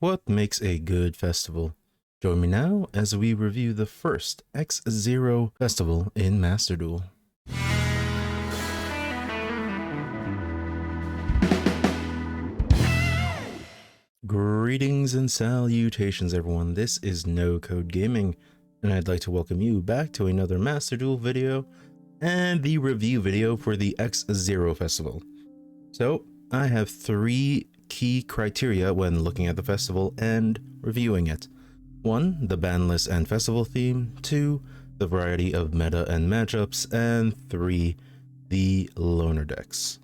What makes a good festival? Join me now as we review the first exzero festival in Master Duel. Greetings and salutations everyone, this is No Code Gaming, and I'd like to welcome you back to another Master Duel video and the review video for the exzero festival. So, I have three key criteria when looking at the festival and reviewing it. 1. The ban list and festival theme. 2. The variety of meta and matchups. And 3. The loner decks.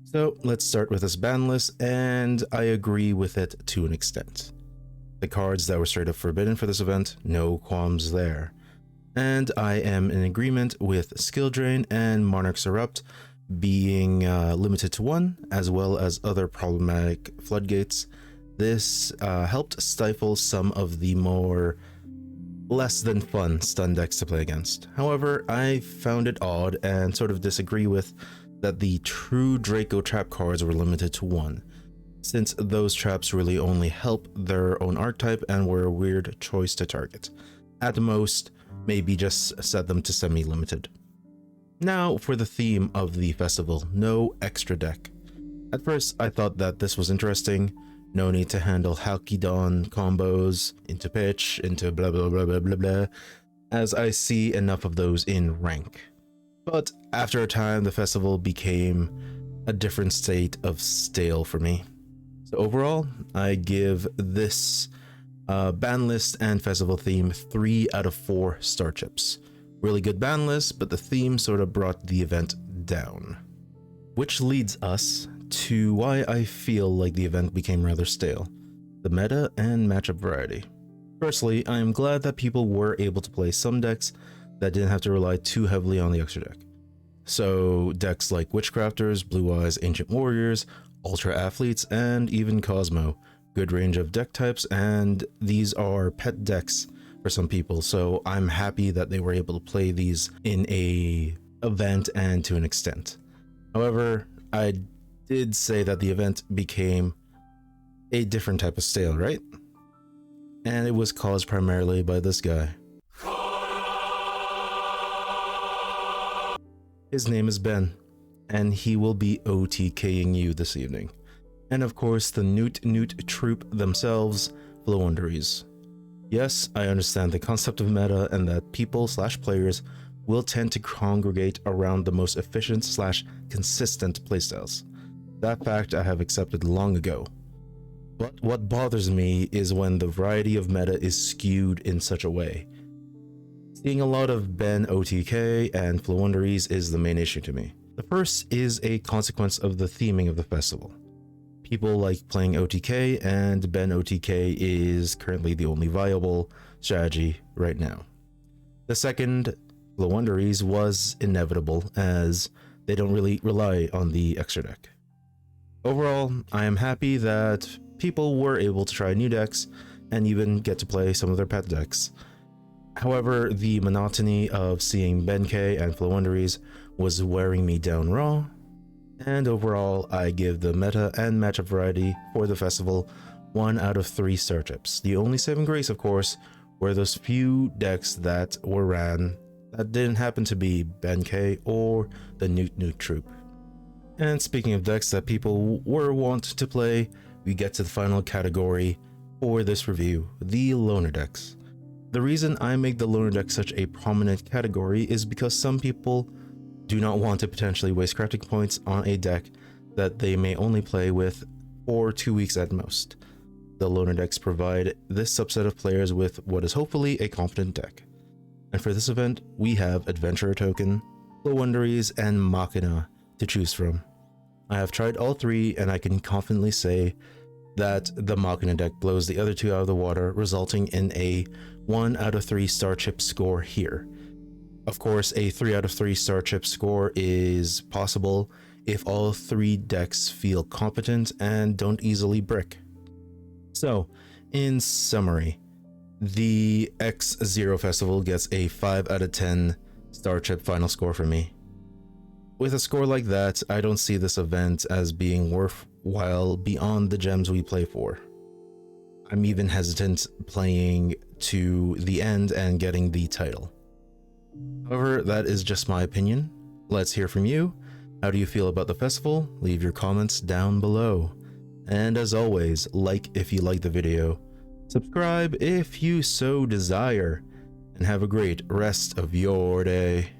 So let's start with this ban list, and I agree with it to an extent. The cards that were straight up forbidden for this event, no qualms there. And I am in agreement with Skill Drain and Monarch's Erupt being limited to 1, as well as other problematic floodgates. This helped stifle some of the more less than fun stun decks to play against. However, I found it odd and sort of disagree with that the true Draco trap cards were limited to 1, since those traps really only help their own archetype and were a weird choice to target. At most, maybe just set them to semi-limited. Now for the theme of the festival, no extra deck. At first I thought that this was interesting, no need to handle Halkidon combos, into pitch, into blah blah blah blah blah blah, as I see enough of those in rank. But after a time the festival became a different state of stale for me. So overall, I give this ban list and festival theme 3 out of 4 star chips. Really good ban list, but the theme sort of brought the event down. Which leads us to why I feel like the event became rather stale. The meta and matchup variety. Firstly, I am glad that people were able to play some decks that didn't have to rely too heavily on the extra deck. So decks like Witchcrafters, Blue Eyes, Ancient Warriors, Ultra Athletes, and even Cosmo. Good range of deck types, and these are pet decks for some people, so I'm happy that they were able to play these in a event and to an extent. However, I did say that the event became a different type of stale, right? And it was caused primarily by this guy. His name is Ben, and he will be OTKing you this evening. And of course, the Newt troop themselves, Flowunderies. Yes, I understand the concept of meta and that people/players will tend to congregate around the most efficient/consistent playstyles. That fact I have accepted long ago. But what bothers me is when the variety of meta is skewed in such a way. Seeing a lot of Ben OTK and Flowunderies is the main issue to me. The first is a consequence of the theming of the festival. People like playing OTK, and Ben OTK is currently the only viable strategy right now. The second, Flowunderies, was inevitable as they don't really rely on the extra deck. Overall, I am happy that people were able to try new decks and even get to play some of their pet decks. However, the monotony of seeing Ben K and Flowunderies was wearing me down raw. And overall, I give the meta and matchup variety for the festival 1 out of 3 star chips. The only saving grace, of course, were those few decks that were ran that didn't happen to be Ben K or the Newt troop. And speaking of decks that people were wont to play, we get to the final category for this review, the loner decks. The reason I make the loner deck such a prominent category is because some people do not want to potentially waste crafting points on a deck that they may only play with for 2 weeks at most. The loner decks provide this subset of players with what is hopefully a competent deck. And for this event, we have Adventurer Token, Flowunderies, and Machina to choose from. I have tried all 3, and I can confidently say that the Machina deck blows the other 2 out of the water, resulting in a 1 out of 3 star chip score here. Of course, a 3 out of 3 star chip score is possible if all 3 decks feel competent and don't easily brick. So, in summary, the exzero festival gets a 5 out of 10 star chip final score for me. With a score like that, I don't see this event as being worthwhile beyond the gems we play for. I'm even hesitant playing to the end and getting the title. However, that is just my opinion. Let's hear from you. How do you feel about the festival? Leave your comments down below. And as always, like if you like the video, subscribe if you so desire, and have a great rest of your day.